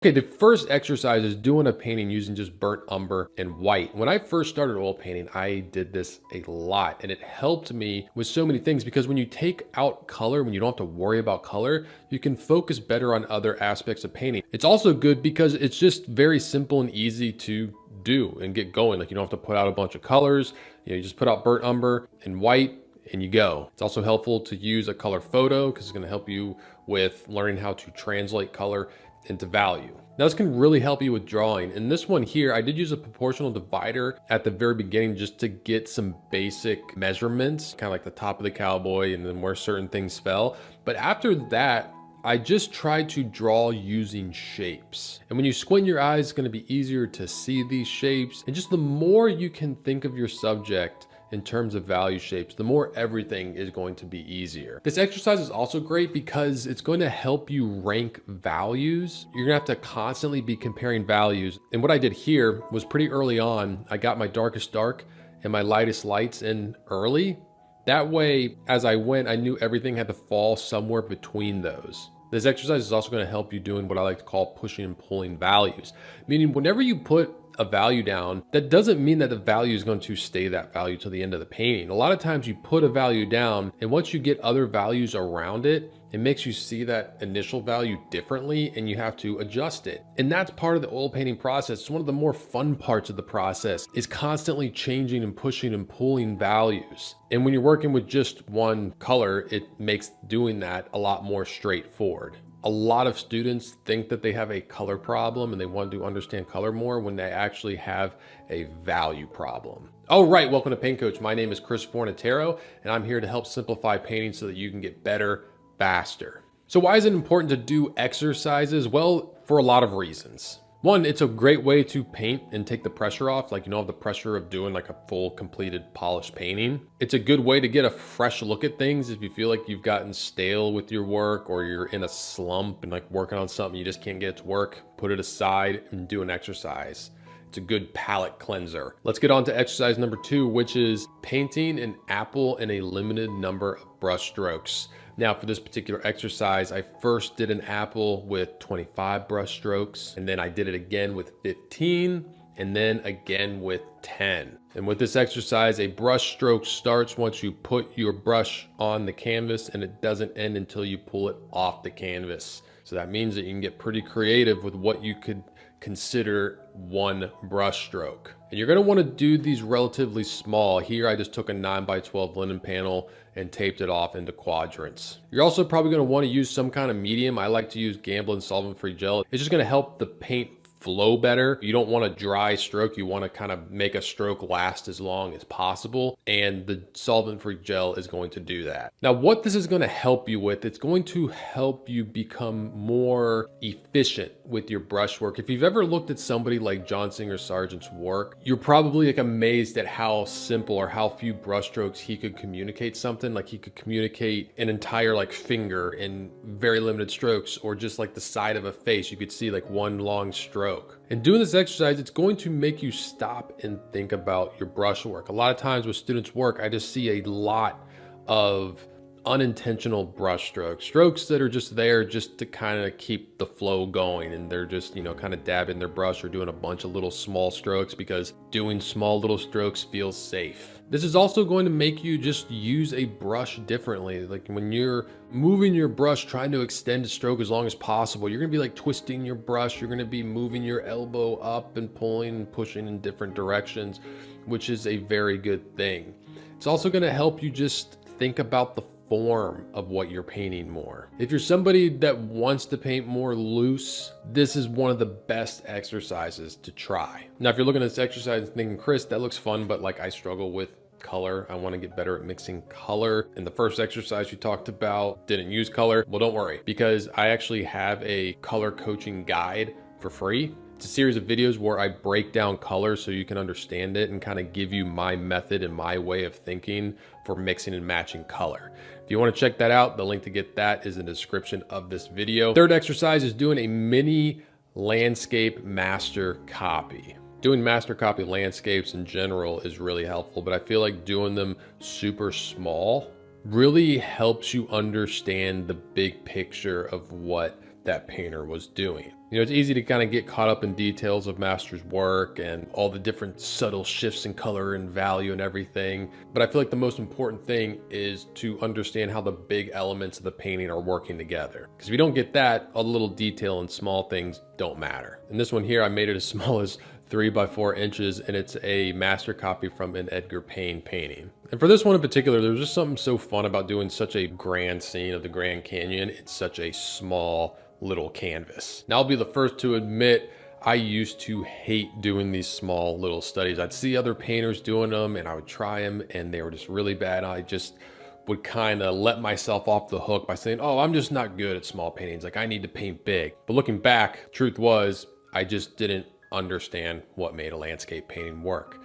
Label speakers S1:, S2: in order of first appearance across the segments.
S1: Okay, the first exercise is doing a painting using just burnt umber and white. When I first started oil painting, I did this a lot and it helped me with so many things because when you take out color, when you don't have to worry about color, you can focus better on other aspects of painting. It's also good because it's just very simple and easy to do and get going. Like you don't have to put out a bunch of colors. You just put out burnt umber and white and you go. It's also helpful to use a color photo because it's going to help you with learning how to translate color into value. Now this can really help you with drawing. In this one here, I did use a proportional divider at the very beginning just to get some basic measurements, kind of like the top of the cowboy and then where certain things fell. But after that, I just tried to draw using shapes. And when you squint your eyes, it's gonna be easier to see these shapes. And just the more you can think of your subject in terms of value shapes, the more everything is going to be easier. This exercise is also great because it's going to help you rank values. You're gonna have to constantly be comparing values. And what I did here was pretty early on, I got my darkest dark and my lightest lights in early. That way, as I went, I knew everything had to fall somewhere between those. This exercise is also going to help you doing what I like to call pushing and pulling values. Meaning whenever you put a value down, that doesn't mean that the value is going to stay that value till the end of the painting. A lot of times you put a value down and once you get other values around it, it makes you see that initial value differently and you have to adjust it. And that's part of the oil painting process. It's one of the more fun parts of the process is constantly changing and pushing and pulling values. And when you're working with just one color, it makes doing that a lot more straightforward. A lot of students think that they have a color problem and they want to understand color more when they actually have a value problem. All right, welcome to Paint Coach. My name is Chris Fornatero and I'm here to help simplify painting so that you can get better faster. So why is it important to do exercises? Well, for a lot of reasons. One, it's a great way to paint and take the pressure off. Like you don't have the pressure of doing like a full completed polished painting. It's a good way to get a fresh look at things if you feel like you've gotten stale with your work or you're in a slump and like working on something you just can't get it to work. Put it aside and do an exercise. It's a good palette cleanser. Let's get on to exercise number 2, which is painting an apple in a limited number of brush strokes. Now for this particular exercise, I first did an apple with 25 brush strokes, and then I did it again with 15, and then again with 10. And with this exercise, a brush stroke starts once you put your brush on the canvas and it doesn't end until you pull it off the canvas. So that means that you can get pretty creative with what you could consider one brush stroke. And you're gonna wanna do these relatively small. Here, I just took a 9x12 linen panel and taped it off into quadrants. You're also probably gonna wanna use some kind of medium. I like to use Gamblin solvent-free gel. It's just gonna help the paint flow better. You don't want a dry stroke. You want to kind of make a stroke last as long as possible. And the solvent-free gel is going to do that. Now, what this is going to help you with, it's going to help you become more efficient with your brush work. If you've ever looked at somebody like John Singer Sargent's work, you're probably like amazed at how simple or how few brush strokes he could communicate something. Like he could communicate an entire like finger in very limited strokes, or just like the side of a face. You could see like one long stroke. And doing this exercise, it's going to make you stop and think about your brush work. A lot of times with students' work, I just see a lot of unintentional brush strokes that are just there just to kind of keep the flow going, and they're just, you know, kind of dabbing their brush or doing a bunch of little small strokes because doing small little strokes feels safe. This is also going to make you just use a brush differently. Like when you're moving your brush, trying to extend a stroke as long as possible, you're gonna be like twisting your brush, you're gonna be moving your elbow up and pulling and pushing in different directions, which is a very good thing. It's also gonna help you just think about the form of what you're painting more. If you're somebody that wants to paint more loose, this is one of the best exercises to try. Now, if you're looking at this exercise and thinking, Chris, that looks fun, but like I struggle with color. I want to get better at mixing color. And the first exercise you talked about didn't use color. Well, don't worry, because I actually have a color coaching guide for free. It's a series of videos where I break down color so you can understand it and kind of give you my method and my way of thinking for mixing and matching color. If you want to check that out, the link to get that is in the description of this video. Third exercise is doing a mini landscape master copy. Doing master copy landscapes in general is really helpful, but I feel like doing them super small really helps you understand the big picture of what that painter was doing. You know, it's easy to kind of get caught up in details of master's work and all the different subtle shifts in color and value and everything. But I feel like the most important thing is to understand how the big elements of the painting are working together. Because if you don't get that, all the little detail and small things don't matter. In this one here, I made it as small as 3 by 4 inches, and it's a master copy from an Edgar Payne painting. And for this one in particular, there's just something so fun about doing such a grand scene of the Grand Canyon in such a small little canvas. Now, I'll be the first to admit, I used to hate doing these small little studies. I'd see other painters doing them and I would try them and they were just really bad. I just would kind of let myself off the hook by saying, oh, I'm just not good at small paintings. Like, I need to paint big. But looking back, truth was, I just didn't understand what made a landscape painting work.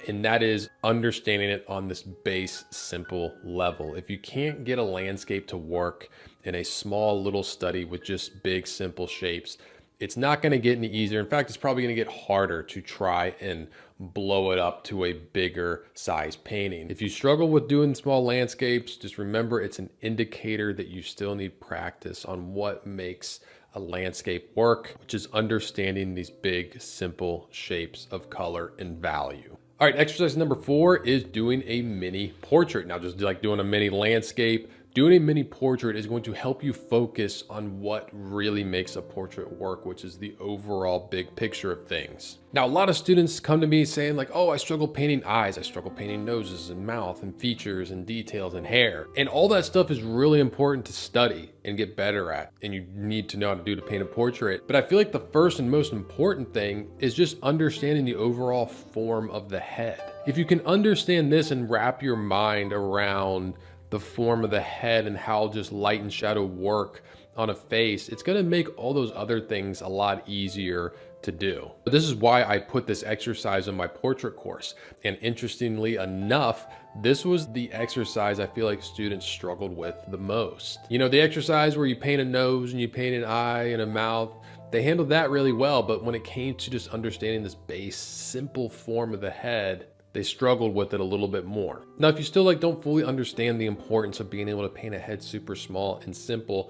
S1: And that is understanding it on this base, simple level. If you can't get a landscape to work in a small little study with just big, simple shapes, it's not going to get any easier. In fact, it's probably going to get harder to try and blow it up to a bigger size painting. If you struggle with doing small landscapes, just remember it's an indicator that you still need practice on what makes a landscape work, which is understanding these big, simple shapes of color and value. All right, exercise number 4 is doing a mini portrait. Now, just like doing a mini landscape, doing a mini portrait is going to help you focus on what really makes a portrait work, which is the overall big picture of things. Now, a lot of students come to me saying like, oh, I struggle painting eyes, I struggle painting noses and mouth and features and details and hair. And all that stuff is really important to study and get better at, and you need to know how to do to paint a portrait. But I feel like the first and most important thing is just understanding the overall form of the head. If you can understand this and wrap your mind around the form of the head and how just light and shadow work on a face, it's going to make all those other things a lot easier to do. But this is why I put this exercise in my portrait course. And interestingly enough, this was the exercise I feel like students struggled with the most. You know, the exercise where you paint a nose and you paint an eye and a mouth, they handled that really well. But when it came to just understanding this base, simple form of the head, they struggled with it a little bit more. Now, if you still don't fully understand the importance of being able to paint a head super small and simple,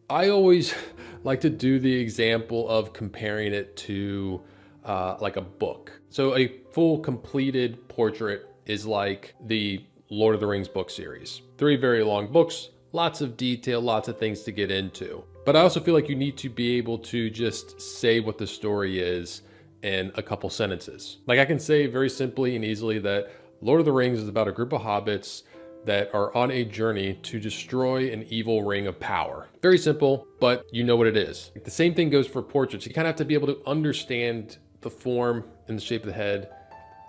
S1: I always like to do the example of comparing it to like a book. So a full completed portrait is like the Lord of the Rings book series. 3 very long books, lots of detail, lots of things to get into. But I also feel like you need to be able to just say what the story is in a couple sentences. Like, I can say very simply and easily that Lord of the Rings is about a group of hobbits that are on a journey to destroy an evil ring of power. Very simple, but you know what it is. The same thing goes for portraits. You kind of have to be able to understand the form and the shape of the head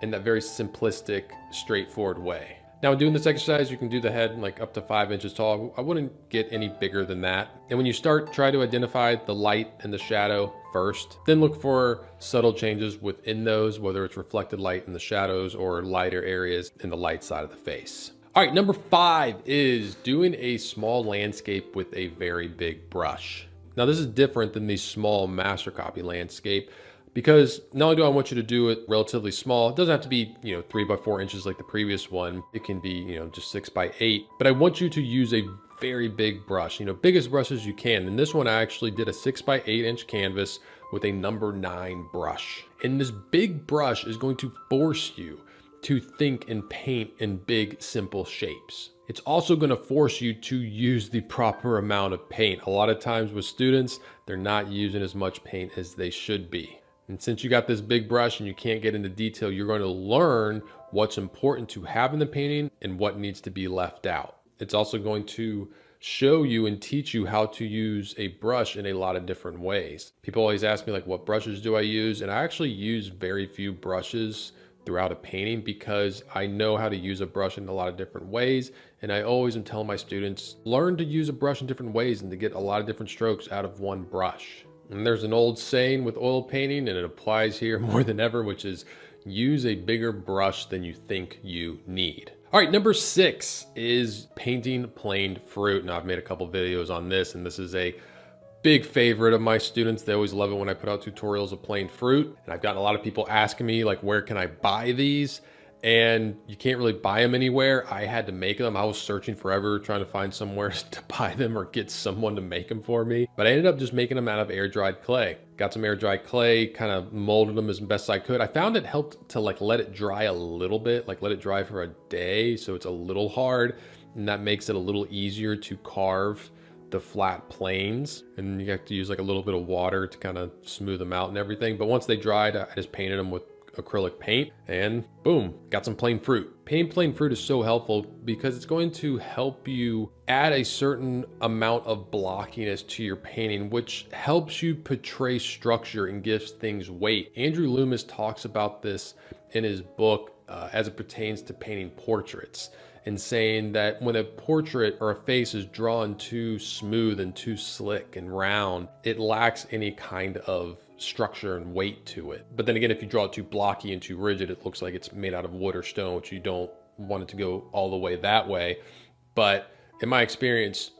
S1: in that very simplistic, straightforward way. Now, in doing this exercise, you can do the head like up to 5 inches tall. I wouldn't get any bigger than that. And when you start, try to identify the light and the shadow first, then look for subtle changes within those, whether it's reflected light in the shadows or lighter areas in the light side of the face. All right, number 5 is doing a small landscape with a very big brush. Now, this is different than the small master copy landscape, because not only do I want you to do it relatively small, it doesn't have to be, 3 by 4 inches like the previous one. It can be, just 6 by 8, but I want you to use a very big brush, biggest brushes you can. And this one, I actually did a 6 by 8 inch canvas with a number 9 brush. And this big brush is going to force you to think and paint in big, simple shapes. It's also going to force you to use the proper amount of paint. A lot of times with students, they're not using as much paint as they should be. And since you got this big brush and you can't get into detail, you're going to learn what's important to have in the painting and what needs to be left out. It's also going to show you and teach you how to use a brush in a lot of different ways. People always ask me like, what brushes do I use? And I actually use very few brushes throughout a painting because I know how to use a brush in a lot of different ways. And I always am telling my students, learn to use a brush in different ways and to get a lot of different strokes out of one brush. And there's an old saying with oil painting, and it applies here more than ever, which is use a bigger brush than you think you need. All right, number 6 is painting planed fruit. Now, I've made a couple videos on this, and this is a big favorite of my students. They always love it when I put out tutorials of planed fruit. And I've gotten a lot of people asking me like, where can I buy these? and you can't really buy them anywhere. I had to make them. I was searching forever trying to find somewhere to buy them or get someone to make them for me. But I ended up just making them out of air dried clay. Got some air dried clay, kind of molded them as best I could. I found it helped to like let it dry a little bit, like let it dry for a day. So it's a little hard, and that makes it a little easier to carve the flat planes, and you have to use like a little bit of water to kind of smooth them out and everything. But once they dried, I just painted them with acrylic paint, and boom, got some plain fruit. Painting plain fruit is so helpful because it's going to help you add a certain amount of blockiness to your painting, which helps you portray structure and gives things weight. Andrew Loomis talks about this in his book as it pertains to painting portraits, and saying that when a portrait or a face is drawn too smooth and too slick and round, it lacks any kind of structure and weight to it. But then again, if you draw it too blocky and too rigid, it looks like it's made out of wood or stone, which you don't want it to go all the way that way. But in my experience,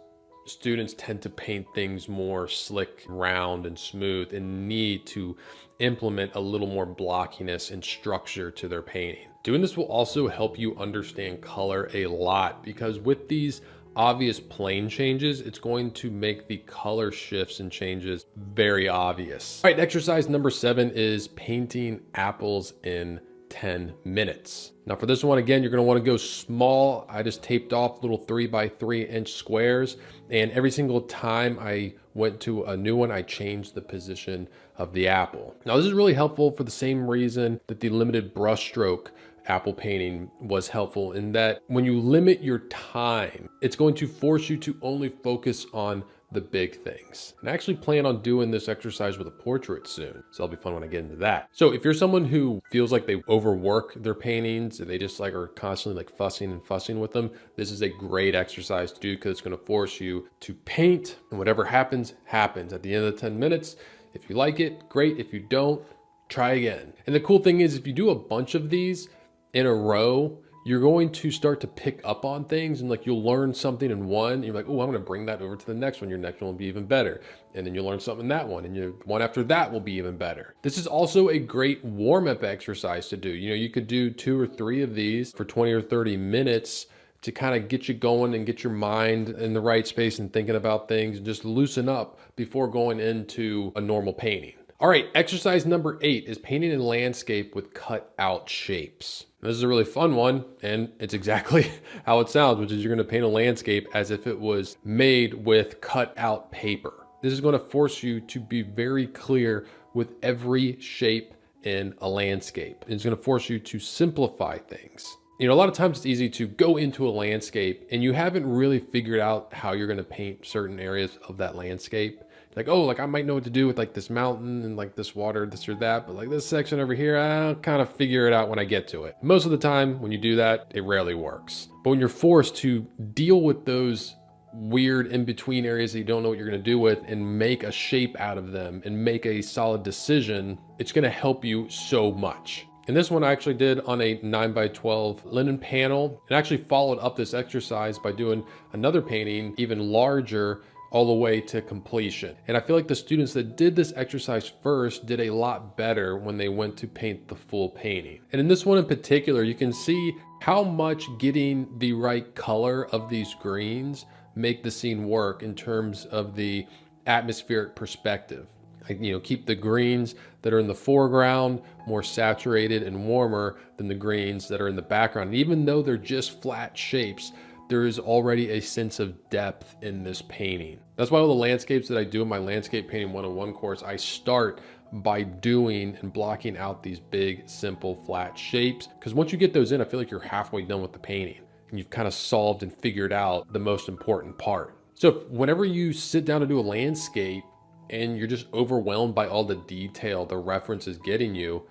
S1: students tend to paint things more slick, round, and smooth, and need to implement a little more blockiness and structure to their painting. Doing this will also help you understand color a lot, because with these obvious plane changes, it's going to make the color shifts and changes very obvious. All right, exercise number 7 is painting apples in 10 minutes. Now for this one, again, you're gonna wanna go small. I just taped off little 3x3-inch squares, and every single time I went to a new one, I changed the position of the apple. Now this is really helpful for the same reason that the limited brush stroke apple painting was helpful, in that when you limit your time, it's going to force you to only focus on the big things. And I actually plan on doing this exercise with a portrait soon, so it'll be fun when I get into that. So if you're someone who feels like they overwork their paintings and they just like are constantly like fussing with them, this is a great exercise to do, because it's going to force you to paint, and whatever happens, happens. At the end of the 10 minutes, if you like it, great. If you don't, try again. And the cool thing is, if you do a bunch of these in a row, you're going to start to pick up on things, and like you'll learn something in one, and you're like, oh, I'm going to bring that over to the next one. Your next one will be even better. And then you'll learn something in that one, and your one after that will be even better. This is also a great warm-up exercise to do. You know, you could do 2 or 3 of these for 20 or 30 minutes to kind of get you going and get your mind in the right space and thinking about things, and just loosen up before going into a normal painting. All right, exercise number 8 is painting in landscape with cut out shapes. This is a really fun one, and it's exactly how it sounds, which is you're gonna paint a landscape as if it was made with cut out paper. This is gonna force you to be very clear with every shape in a landscape. It's gonna force you to simplify things. You know, a lot of times it's easy to go into a landscape and you haven't really figured out how you're gonna paint certain areas of that landscape. Like, oh, like I might know what to do with like this mountain and like this water, this or that, but like this section over here, I'll kind of figure it out when I get to it. Most of the time when you do that, it rarely works. But when you're forced to deal with those weird in-between areas that you don't know what you're gonna do with and make a shape out of them and make a solid decision, it's gonna help you so much. And this one I actually did on a 9x12 linen panel, and actually followed up this exercise by doing another painting even larger all the way to completion. And I feel like the students that did this exercise first did a lot better when they went to paint the full painting. And in this one in particular, you can see how much getting the right color of these greens make the scene work in terms of the atmospheric perspective. You know, keep the greens that are in the foreground more saturated and warmer than the greens that are in the background. And even though they're just flat shapes, there is already a sense of depth in this painting. That's why all the landscapes that I do in my Landscape Painting 101 course, I start by doing and blocking out these big, simple, flat shapes. Because once you get those in, I feel like you're halfway done with the painting, and you've kind of solved and figured out the most important part. So whenever you sit down to do a landscape and you're just overwhelmed by all the detail the reference is getting you,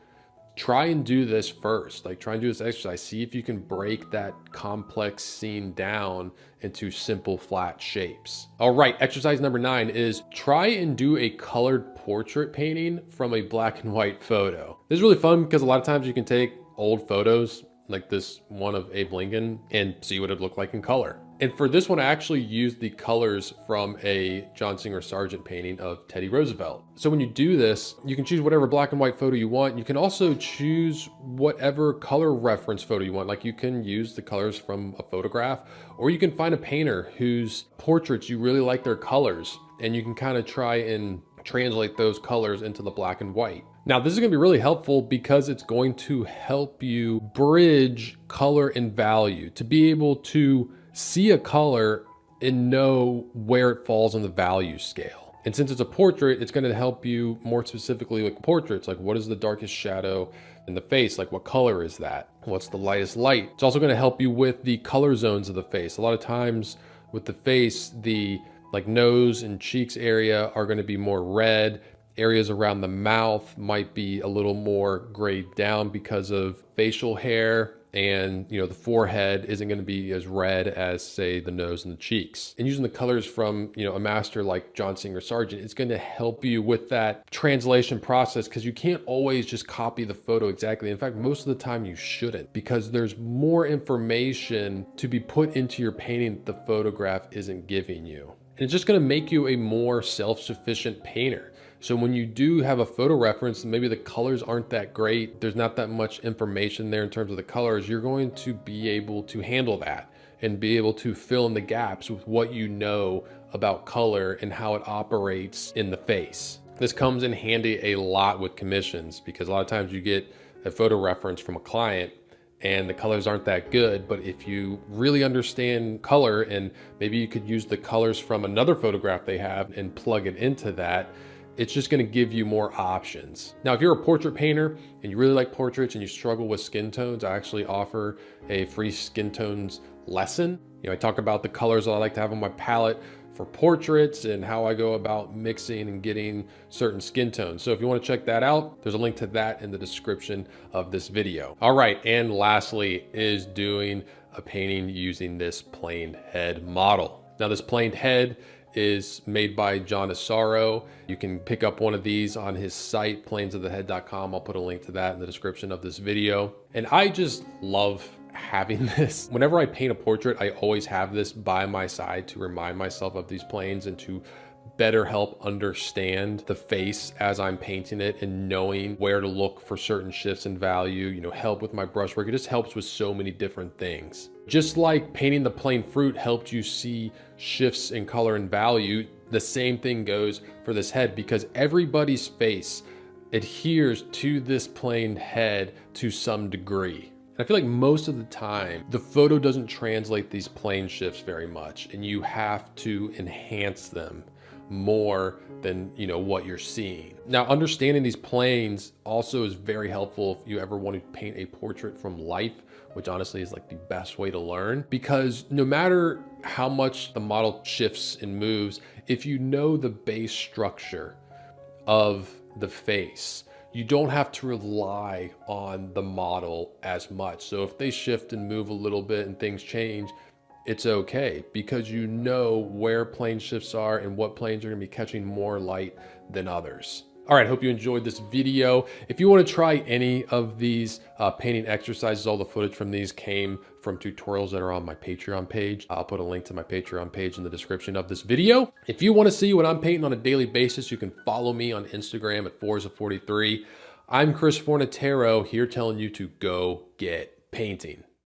S1: try and do this first. Like, try and do this exercise. See if you can break that complex scene down into simple flat shapes. All right, exercise number 9 is try and do a colored portrait painting from a black and white photo. This is really fun because a lot of times you can take old photos like this one of Abe Lincoln and see what it looked like in color. And for this one, I actually used the colors from a John Singer Sargent painting of Teddy Roosevelt. So when you do this, you can choose whatever black and white photo you want. You can also choose whatever color reference photo you want. Like you can use the colors from a photograph, or you can find a painter whose portraits you really like their colors, and you can kind of try and translate those colors into the black and white. Now, this is going to be really helpful because it's going to help you bridge color and value to be able to see a color and know where it falls on the value scale. And since it's a portrait, it's going to help you more specifically with portraits, like what is the darkest shadow in the face? Like what color is that? What's the lightest light? It's also going to help you with the color zones of the face. A lot of times with the face, the like nose and cheeks area are going to be more red. Areas around the mouth might be a little more grayed down because of facial hair, and the forehead isn't going to be as red as, say, the nose and the cheeks. And using the colors from a master like John Singer Sargent, it's going to help you with that translation process, because you can't always just copy the photo exactly. In fact, most of the time you shouldn't, because there's more information to be put into your painting that the photograph isn't giving you. And it's just going to make you a more self-sufficient painter. So when you do have a photo reference, maybe the colors aren't that great, there's not that much information there in terms of the colors, you're going to be able to handle that and be able to fill in the gaps with what you know about color and how it operates in the face. This comes in handy a lot with commissions, because a lot of times you get a photo reference from a client and the colors aren't that good, but if you really understand color, and maybe you could use the colors from another photograph they have and plug it into that, it's just going to give you more options. Now, if you're a portrait painter and you really like portraits and you struggle with skin tones, I actually offer a free skin tones lesson. I talk about the colors that I like to have on my palette for portraits and how I go about mixing and getting certain skin tones. So if you want to check that out, there's a link to that in the description of this video. All right, and lastly is doing a painting using this planed head model. Now, this planed head is made by John Asaro. You can pick up one of these on his site, planesofthehead.com. I'll put a link to that in the description of this video. And I just love having this. Whenever I paint a portrait, I always have this by my side to remind myself of these planes and to better help understand the face as I'm painting it, and knowing where to look for certain shifts in value, help with my brushwork. It just helps with so many different things. Just like painting the plain fruit helped you see shifts in color and value, the same thing goes for this head, because everybody's face adheres to this plain head to some degree. And I feel like most of the time, the photo doesn't translate these plane shifts very much, and you have to enhance them more than what you're seeing. Now, understanding these planes also is very helpful if you ever want to paint a portrait from life, which honestly is like the best way to learn, because no matter how much the model shifts and moves, if you know the base structure of the face, you don't have to rely on the model as much. So if they shift and move a little bit and things change, it's okay, because you know where plane shifts are and what planes are going to be catching more light than others. All right, hope you enjoyed this video. If you want to try any of these painting exercises, all the footage from these came from tutorials that are on my Patreon page. I'll put a link to my Patreon page in the description of this video. If you want to see what I'm painting on a daily basis, you can follow me on Instagram at Forza43. I'm Chris Fornatero, here telling you to go get painting.